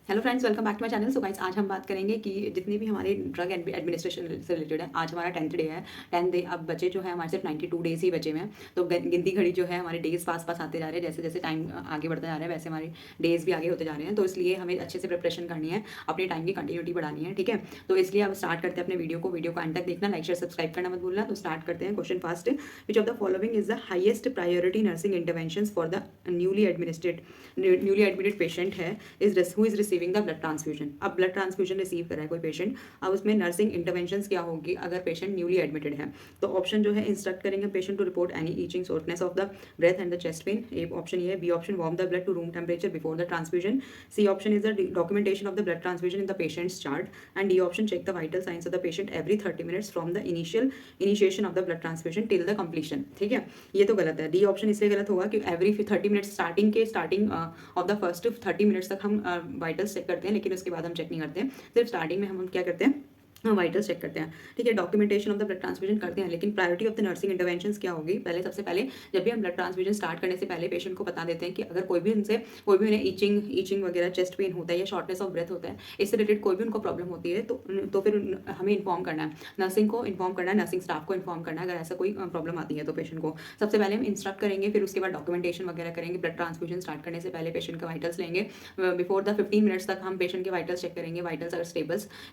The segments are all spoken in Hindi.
Hello friends, welcome back to my channel. So guys, आज हम बात करेंगे कि जितने भी हमारे ड्रग एडमिनिस्ट्रेशन से रिलेटेड है। आज हमारा 10th डे है। 10 डे अब बचे जो है हमारे सिर्फ 92 डेज ही बचे हुए हैं। तो गिनती घड़ी जो है हमारे डेज पास पास आते जा रहे हैं। जैसे जैसे टाइम आगे बढ़ता जा रहा है वैसे हमारे डेज भी आगे होते जा रहे हैं। तो इसलिए हमें अच्छे से प्रिपरेशन करनी है, अपने टाइम की कंटिन्यूटी बढ़ानी है। ठीक है, तो इसलिए अब स्टार्ट करते हैं अपने वीडियो को एंड तक देखना, लाइक शेयर सब्सक्राइब करना मत भूलना। तो स्टार्ट करते हैं। Question first, which of the following is the highest priority nursing intervention for the newly admitted patient है who is receiving the blood transfusion. अब ब्लड ट्रांसफ्यूजन रिसीव कर रहा है कोई पेशेंट। अब उसमें नर्सिंग इंटरवेंशन क्या होगी अगर पेशेंट न्यूली एडमिटेड है। तो ऑप्शन जो है, इंस्ट्रक्ट करेंगे patient to report any itching, shortness of the breath and the chest pain. A option ये है। B option, warm the blood to room temperature before the transfusion. C option is the documentation of the blood transfusion in the patient's chart. And D option, check the vital signs of the patient every 30 minutes from the initiation of the blood transfusion till the completion. ठीक है, ये तो गलत है। डी ऑप्शन इसलिए गलत होगा कि every 30 minutes starting of the first 30 minutes तक हम वाइटल्स चेक करते हैं, लेकिन उसके बाद हम चेक नहीं करते हैं। सिर्फ स्टार्टिंग में हम क्या करते हैं, वाइटल्स चेक करते हैं। ठीक है, documentation of the blood transfusion करते हैं, लेकिन priority of the nursing intervention क्या होगी। सबसे पहले जब भी हम ब्लड ट्रांसफ्यूजन स्टार्ट करने से पहले पेशेंट को बता देते हैं कि अगर कोई भी उन्हें ईचिंग वगैरह, चेस्ट पेन होता है या शॉर्टनेस ऑफ ब्रेथ होता है, इससे रिलेटेड कोई भी उनको प्रॉब्लम होती है तो फिर हमें इन्फॉर्म करना है, नर्सिंग को इन्फॉर्म करना है, नर्सिंग स्टाफ को इन्फॉर्म करना है अगर ऐसा कोई प्रॉब्लम आती है तो पेशेंट को। सबसे पहले हम इंस्ट्रक्ट करेंगे, फिर उसके बाद डॉक्यूमेंटेशन वगैरह करेंगे। ब्लड ट्रांसफ्यूजन स्टार्ट करने से पहले पेशेंट के वाइटल्स लेंगे। बिफोर द 15 मिनट्स तक हम पेशेंट के वाइटल्स चेक करेंगे। वाइटल्स अगर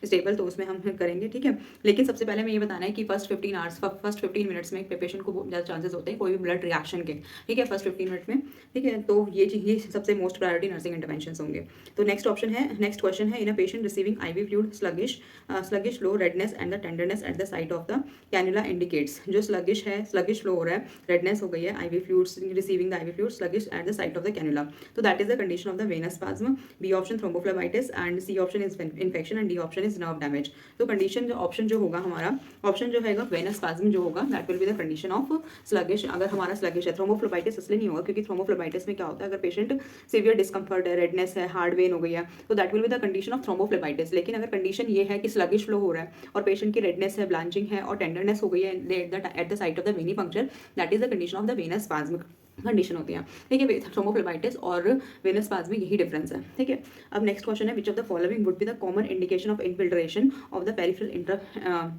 स्टेबल तो उसमें हम करेंगे। ठीक है, लेकिन सबसे पहले हमें ये बताना है कि फर्स्ट 15 मिनट्स में पेशेंट को बहुत ज़्यादा चांसेस होते हैं कोई भी ब्लड रिएक्शन के। ठीक है, फर्स्ट 15 मिनट में। ठीक है, तो ये सबसे मोस्ट प्रायोरिटी नर्सिंग इंटरवेंशन होंगे। तो नेक्स्ट क्वेश्चन है, in a patient receiving IV fluid sluggish flow, redness and the tenderness at the site of the cannula indicates. जो स्लगिश फ्लो हो रहा है, रेडनेस हो गई है, IV fluids receiving the IV fluid sluggish at the site of the cannula, तो that is the condition of the venous spasm. B option, thrombophlebitis, and C option is infection, and D option is nerve damage. तो कंडीशन ऑप्शन जो होगा हमारा, ऑप्शन जो है वेनस स्पाज्म जो होगा, that will be the condition of sluggish. अगर हमारा स्लगिश है, थ्रोम्बोफ्लेबाइटिस इसलिए नहीं होगा क्योंकि थ्रोम्बोफ्लेबाइटिस में क्या होता है, अगर पेशेंट सिवियर डिस्कंफर्ट है, रेडनेस है, हार्ड वेन हो गई है, तो that will be the condition of thrombophlebitis. लेकिन अगर कंडीशन ये है कि स्लगिश फ्लो हो रहा है और पेशेंट की रेडनेस है, ब्लांचिंग है और टेंडरनेस हो गई है at the site of the venipuncture, that is the condition of the venous spasm condition होती है। ठीक है, थ्रोम्बोफ्लेबाइटिस और वेनस स्पाज्म में यही डिफरेंस है। ठीक है, अब नेक्स्ट क्वेश्चन है, which of the following would be the common indication of infiltration of the peripheral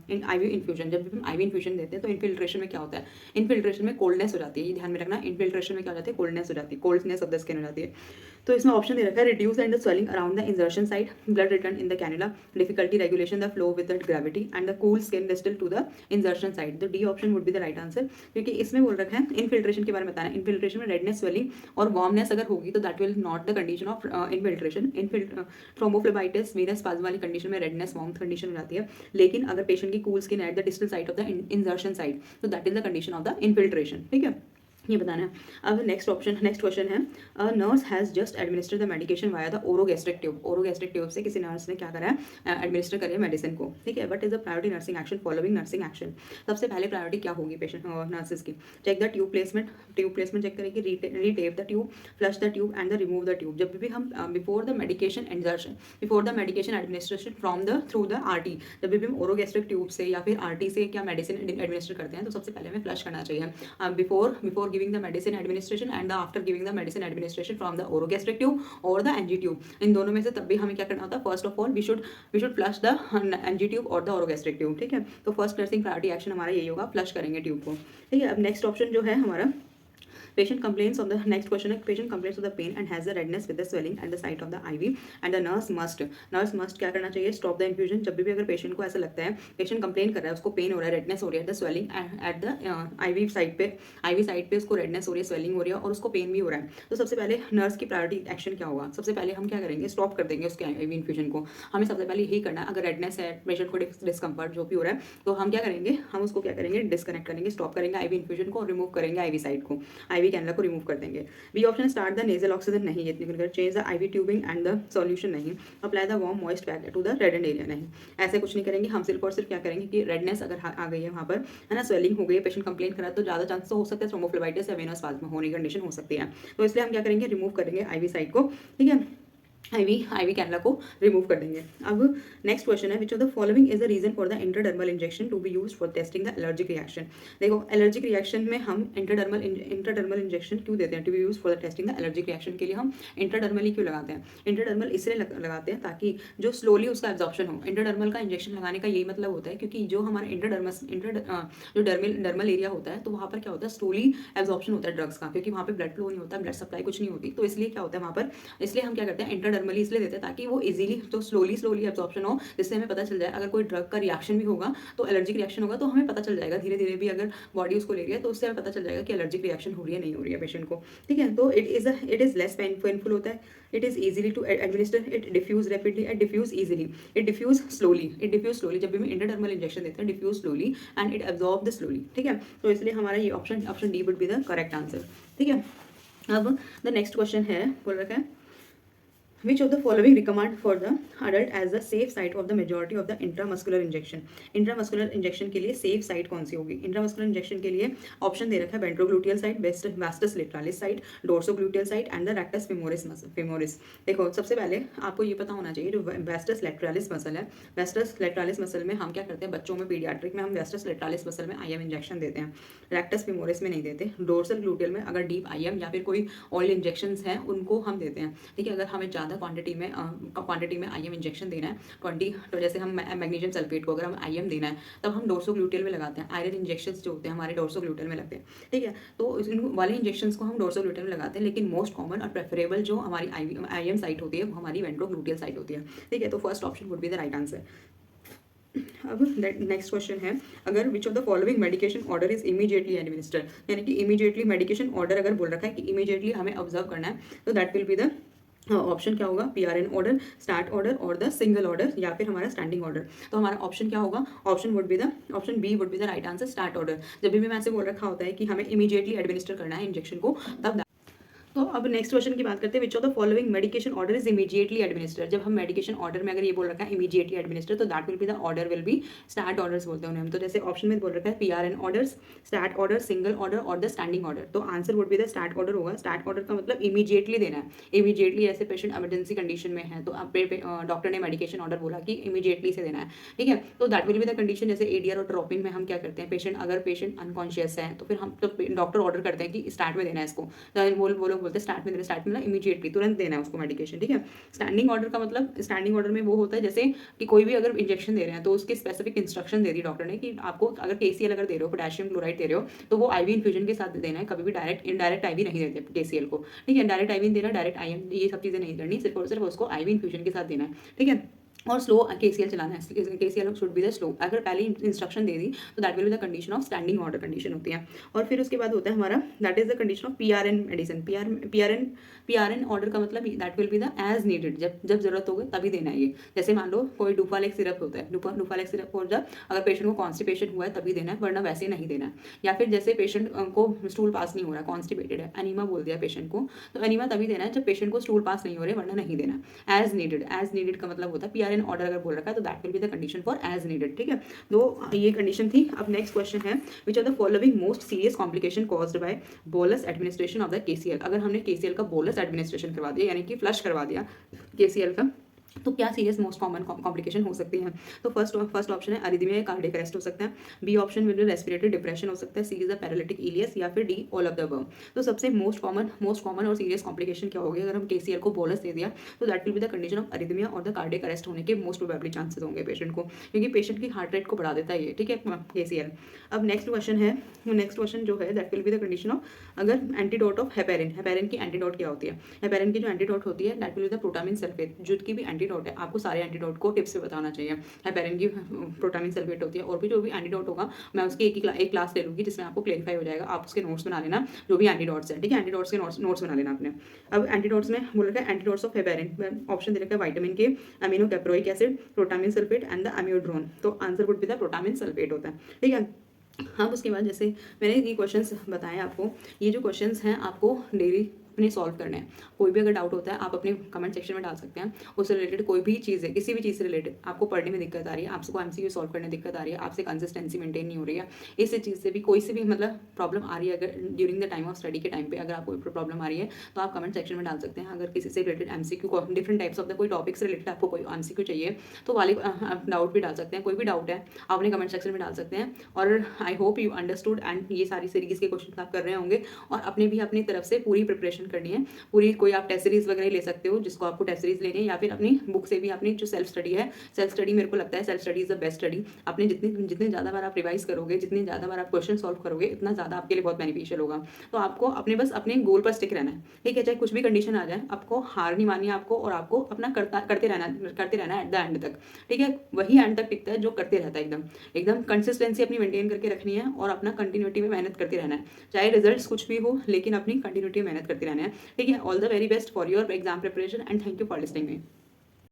in IV infusion. जब भी हम आईवी इन्फ्यूजन देते हैं तो इनफिल्ट्रेशन में क्या होता है, इनफिल्ट्रेशन में कोल्डनेस हो जाती है। ये ध्यान में रखना, इनफिल्ट्रेशन में क्या हो जाती है, कोल्डनेस हो जाती है, कोल्डनेस ऑफ द स्किन हो जाती है। तो इसमें ऑप्शन दे रखा है, reduce and the swelling around the insertion site, blood return in the cannula, difficulty regulation the flow with the gravity and the cool skin distal to the insertion site. तो D option would be the right answer, क्योंकि इसमें बोल रखा है इनफिल्ट्रेशन के बारे में बताना। इनफिल्ट्रेशन में रेडनेस, स्वेलिंग और वार्मनेस अगर होगी तो that will not the condition of infiltration. Thrombophlebitis, venous spasm वाली कंडीशन में रेडनेस, वार्म कंडीशन हो जाती है। लेकिन अगर पेशेंट की cool skin at the distal site of the insertion site, तो that is the condition of the infiltration. ठीक है, ये बताना है। अब नेक्स्ट क्वेश्चन है, nurse has just administer the medication via the orogastric tube. Orogastric tube से किसी नर्स ने क्या करा है, एडमिनिस्टर करी है मेडिसिन को। ठीक है, but is the priority nursing action following nursing action. सबसे पहले प्रायोरिटी क्या होगी पेशेंट नर्सेज की, check the tube placement check करेगी, retape the tube, flush the tube and the remove the tube. जब भी हम before the medication administration from the through the RT, जब भी हम ओरोगैस्ट्रिक ट्यूब से या फिर आरटी से क्या मेडिसिन एडमिनिस्टर करते हैं तो सबसे पहले हमें फ्लश करना चाहिए before giving the medicine administration and after giving the medicine administration from the orogastric tube or the NG tube। इन दोनों में से तब भी हमें क्या करना होता है, first of all we should flush the NG tube और द ओरोगैस्ट्रिक ट्यूब। ठीक है, तो फर्स्ट नर्सिंग प्रायोरिटी एक्शन हमारा यही होगा, फ्लश करेंगे ट्यूब को। ठीक है, अब नेक्स्ट ऑप्शन जो है हमारा, patient complains of the next question है, patient complains of the pain and has the redness with the swelling at the site of the IV and the nurse must क्या करना चाहिए, stop the infusion। जब भी अगर पेशेंट को ऐसा लगता है, पेशेंट कंप्लेन कर रहा है, उसको पेन हो रहा है, रेडनेस हो रही है, the swelling at the IV side पे उसको रेडनेस हो रही है, स्वेलिंग हो रही है और उसको पेन भी हो रहा है, तो सबसे पहले नर्स की प्रायोरिटी एक्शन क्या होगा, सबसे पहले हम क्या करेंगे, स्टॉप कर देंगे उसके IV इन्फ्यूजन को। हमें सबसे पहले यही करना है, अगर रेडनेस है, पेशेंट को डिस्कम्फर्ट जो भी हो रहा है, तो हम क्या करेंगे, हम उसको क्या करेंगे, डिस्कनेक्ट करेंगे, स्टॉप करेंगे IV इन्फ्यूजन को और रिमूव करेंगे IV साइड को, IV कैनुला को रिमूव कर देंगे। B option, start the nasal oxygen नहीं, इतनी change the IV tubing and the solution नहीं, apply the warm moist pack to the reddened area नहीं, ऐसे कुछ नहीं करेंगे। हम सिर्फ और सिर्फ क्या करेंगे कि रेडनेस अगर आ गई है वहाँ पर, है ना, स्वेलिंग हो गई है, पेशेंट कंप्लेन करा तो ज़्यादा चांस तो हो सकता है थ्रोम्बोफ्लेबाइटिस या वेनस स्पाज्म होने की कंडीशन हो सकती है, तो इसलिए हम क्या करेंगे, रिमूव करेंगे आईवी साइड को। ठीक है, आईवी कैनला को रिमूव कर देंगे। अब नेक्स्ट क्वेश्चन है, which of the following is the reason for the intradermal injection to be use for testing the allergic reaction. देखो एलर्जिक रिएक्शन में हम इंट्राडर्मल इंजेक्शन क्यों देते हैं, to be use for the testing the allergic reaction के लिए हम इंट्राडर्मल ही क्यों लगाते हैं। इंट्राडर्मल इसलिए लगाते हैं ताकि जो स्लोली उसका एब्जॉर्प्शन हो। इंट्राडर्मल का इंजेक्शन लगाने का यही मतलब होता है, क्योंकि जो हमारा जो डर्मल एरिया होता है, तो वहाँ पर क्या होता है, स्लोली एब्जॉर्प्शन होता है ड्रग्स का, क्योंकि वहाँ पे ब्लड फ्लो नहीं होता, ब्लड सप्लाई कुछ नहीं होती, तो इसलिए क्या होता है वहाँ पर, इसलिए हम क्या करते हैं इंट्राडर्मली इसलिए देते हैं ताकि वो इजीली तो स्लोली एब्जॉर्प्शन हो, जिससे हमें पता चल जाए अगर कोई ड्रग का रिएक्शन भी होगा, तो एलर्जिक रिएक्शन होगा, तो हमें पता चल जाएगा धीरे धीरे भी, अगर बॉडी उसको ले रही है तो उससे हमें पता चल जाएगा कि एलर्जिक रिएक्शन हो रही है नहीं हो रही है पेशेंट को। ठीक है, तो इट इज़ लेस पेनफुल होता है, it is easily to administer, it diffuse rapidly and diffuse easily, it diffuse slowly जब भी हम इंट्राडर्मल इंजेक्शन देते हैं, diffuse slowly and it absorb the slowly. ठीक है, तो इसलिए हमारा ये option D would be the correct answer. ठीक है, अब द नेक्स्ट क्वेश्चन है, बोल रखा है Which of the following recommend for the adult as the safe site of the majority of the intramuscular injection? Intramuscular injection के लिए सेफ साइट कौन सी होगी। इंट्रामस्कुलर इंजेक्शन के लिए ऑप्शन दे रखा है ventrogluteal site, vastus lateralis site, dorsogluteal site and the rectus femoris. देखो सबसे पहले आपको ये पता होना चाहिए, जो वास्टस लेटरालिस मसल है, वास्टस लेटरालिस मसल में हम क्या करते हैं, बच्चों में पीडियाट्रिक में हम वास्टस लेटरालिस मसल में आईएम इंजेक्शन देते हैं, रेक्टस फेमोरिस में नहीं देते। डोर्सल ग्लूटियल में अगर डीप आईएम या फिर कोई ऑयल इंजेक्शन हैं उनको हम देते हैं। ठीक है, अगर हमें ज़्यादा क्वांटिटी में आईएम इंजेक्शन देना है 20, तो जैसे हम मैग्नीशियम सल्फेट को अगर हम आईएम देना है तब हम डोर्सोग्लूटियल में लगाते हैं। आयरन इंजेक्शंस जो होते हैं हमारे डोर्सोग्लूटियल में लगते हैं। ठीक है, तो इन वाले इंजेक्शंस को हम डोर्सोग्लूटियल में लगाते हैं, लेकिन मोस्ट कॉमन और प्रेफरेबल जो हमारी आईएम साइट होती है वो हमारी वेंट्रोग्लूटियल साइट होती है। ठीक है, तो first option would be the right answer. अब नेक्स्ट क्वेश्चन है, अगर विच of the following medication order is immediately administered, यानी कि इमीडिएटली मेडिकेशन ऑर्डर अगर बोल रखा है कि इमीडिएटली हमें ऑब्जर्व करना है, तो that will be the option क्या होगा, पीआरएन ऑर्डर, स्टार्ट ऑर्डर और द सिंगल ऑर्डर, या फिर हमारा स्टैंडिंग ऑर्डर। तो हमारा ऑप्शन क्या होगा, option B would be the right answer, start order. जब भी मैं ऐसे बोल रखा होता है कि हमें इमीडिएटली एडमिनिस्टर करना है इंजेक्शन को, तब। तो अब नेक्स्ट क्वेश्चन की बात करते हैं, विच of the following medication order is immediately administer. जब हम मेडिकेशन ऑर्डर में अगर ये बोल रखा है इमीडिएटली एडमिनिस्टर, तो that will be the order will be start orders बोलते हैं उन्हें हम। तो जैसे ऑप्शन में बोल रखा है PRN orders, start order, single order और द स्टैंडिंग ऑर्डर, तो answer would be the start order होगा। स्टार्ट ऑर्डर का मतलब इमीडिएटली देना है, इमीडिएटली ऐसे पेशेंट इमरजेंसी कंडीशन में है तो डॉक्टर ने मेडिकेशन ऑर्डर बोला कि इमीडिएटली से देना है। ठीक है, तो that will be the condition. जैसे एडीआर और ड्रॉपिंग में हम क्या करते हैं, अगर पेशेंट अनकॉन्शियस है तो फिर हम तो डॉक्टर ऑर्डर करते हैं कि स्टार्ट में देना है इसको, तो वो लोग बोलते हैं स्टार्ट में देना, स्टार्ट मतलब इमीडिएटली तुरंत देना है उसको मेडिकेशन। ठीक है, स्टैंडिंग ऑर्डर का मतलब, स्टैंडिंग ऑर्डर में वो होता है जैसे कि कोई भी अगर इंजेक्शन दे रहे हैं तो उसके स्पेसिफिक इंस्ट्रक्शन दे दी डॉक्टर ने कि आपको अगर केसीएल अगर दे रहे हो, पोटेशियम क्लोराइड दे रहे हो, तो वो आईवी इन्फ्यूजन के साथ देना है, कभी भी इनडायरेक्ट आईवी नहीं देते केसीएल को। ठीक है, डायरेक्ट आईवी देना, डायरेक्ट आईएम, ये सब चीज़ें नहीं करनी, सिर्फ और सिर्फ उसको आईवी इन्फ्यूजन के साथ देना है। ठीक है, और स्लो केसीएल चलाना है, KCL should be the slow. अगर पहले इंस्ट्रक्शन दे दी तो that will be the condition of standing order condition होती है। और फिर उसके बाद होता है हमारा, that is the condition of PRN medicine. PRN order का मतलब that will be the as needed, जब जरूरत होगी तभी देना है ये। जैसे मान लो कोई डुफालेक्स सिरप होता है, डुफालेक्स सिरप और जब अगर पेशेंट को कॉन्स्टिपेशन हुआ है तभी देना है, वरना वैसे नहीं देना है। या फिर जैसे पेशेंट को स्टूल पास नहीं हो रहा है, कॉन्स्टिपेटेड है, एनीमा बोल दिया पेशेंट को, तो एनीमा तभी देना है जब पेशेंट को स्टूल पास नहीं हो रहे, वरना नहीं देना। एज नीडेड का मतलब होता है पीआरएन ऑर्डर अगर बोल रखा है तो that will be the condition for as needed. ठीक है, तो ये कंडीशन थी। अब नेक्स्ट क्वेश्चन है, which are the following most serious complication caused by bolus administration of the KCL. अगर हमने केसीएल का बोलस एडमिनिस्ट्रेशन करवा दिया, यानी कि फ्लश करवा दिया केसीएल का, तो क्या सीरियस मोस्ट कॉमन कॉम्प्लिकेशन हो सकती है। तो फर्स्ट ऑप्शन है अरिथमिया या कार्डियक अरेस्ट हो सकता है, B option will be respiratory depression हो सकता है, C is the paralytic ileus, या फिर D all of the above. तो सबसे मोस्ट कॉमन और सीरियस कॉम्प्लिकेशन क्या होगी, अगर हम केसीएल को बोलस दे दिया तो that will be the condition of arrhythmia और द कार्डियक अरेस्ट होने के मोस्ट प्रोबेबली चांसेस होंगे पेशेंट को, क्योंकि पेशेंट की हार्ट रेट को बढ़ा देता है ये। ठीक है, केसीएल। अब नेक्स्ट क्वेश्चन जो है that will be the condition of, अगर एंटीडोट ऑफ हेपेरिन की एंटीडोट क्या होती है। हेपेरिन की जो एंटीडोट होती है that will be the protamine sulphate, जुट की भी एंटीडोट है। आपको सारे एंटीडोट को टिप्स से बताना चाहिए। हेपेरिन की प्रोटामिन सल्फेट होती है, और भी जो भी एंटीडोट होगा मैं उसकी एक क्लास ले लूँगी जिसमें आपको क्लेरिफाई हो जाएगा। आप उसके नोट्स बना लेना जो भी एंटीडोट्स है। ठीक है, एंटीडोट्स के नोट्स बना लेना आपने। अब एंटीडोट्स में बोल रखा है एंटीडोट्स ऑफ हेपेरिन, ऑप्शन दे रखा है vitamin K, aminocaproic acid, protamine sulphate and the amiodarone. तो answer would be the protamine sulphate होता है। ठीक है, हाँ उसके बाद जैसे मैंने ये क्वेश्चंस बताए आपको, ये जो क्वेश्चंस हैं आपको डेली अपने सॉल्व करने हैं। कोई भी अगर डाउट होता है आप अपने कमेंट सेक्शन में डाल सकते हैं। उससे रिलेटेड कोई भी चीज़ है, किसी भी चीज़ से रिलेटेड आपको पढ़ने में दिक्कत आ रही है, आपको एमसीक्यू सॉल्व करने में दिक्कत आ रही है, आपसे कंसिस्टेंसी मेंटेन नहीं हो रही है, इस चीज़ से भी कोई से भी मतलब प्रॉब्लम आ रही है, अगर during the time of study के टाइम पे अगर आपको प्रॉब्लम आ रही है तो आप कमेंट सेक्शन में डाल सकते हैं। अगर किसी से related MCQ different types of the कोई टॉपिक से रिलेटेड आपको कोई एमसीक्यू चाहिए तो वाले आप डाउट भी डाल सकते हैं। कोई भी डाउट है आप अपने कमेंट सेक्शन में डाल सकते हैं। और I hope you understood and ये सारी सीरीज़ के क्वेश्चन आप कर रहे होंगे और अपने भी अपनी तरफ से पूरी प्रिपरेशन करनी है। पूरी कोई आप टेस्ट सीरीज़ वगैरह ले सकते हो जिसको आपको टेस्ट सीरीज़ लेनी है, या फिर अपनी बुक से भी अपनी जो सेल्फ स्टडी है, सेल्फ स्टडी मेरे को लगता है self study is the best study. आपने जितने ज़्यादा बार आप रिवाइज करोगे, जितनी ज़्यादा बार आप क्वेश्चन सॉल्व करोगे, इतना ज़्यादा आपके लिए बहुत बेनिफिशियल होगा। तो आपको अपने बस अपने गोल पर स्टिक रहना है, ठीक है। चाहे कुछ भी कंडीशन आ जाए, आपको हार नहीं माननी है आपको, और आपको अपना करते रहना है एट द एंड तक, ठीक है। वही एंड तक टिकता है जो करते रहता है। एकदम एकदम कंसिस्टेंसी अपनी मेंटेन करके रखनी है और अपना कंटिन्यूटी में मेहनत करते रहना है, चाहे रिजल्ट्स कुछ भी हो, लेकिन अपनी कंटिन्यूटी में मेहनत करते रहना है, ठीक है। All the very best for your exam preparation and thank you for listening me.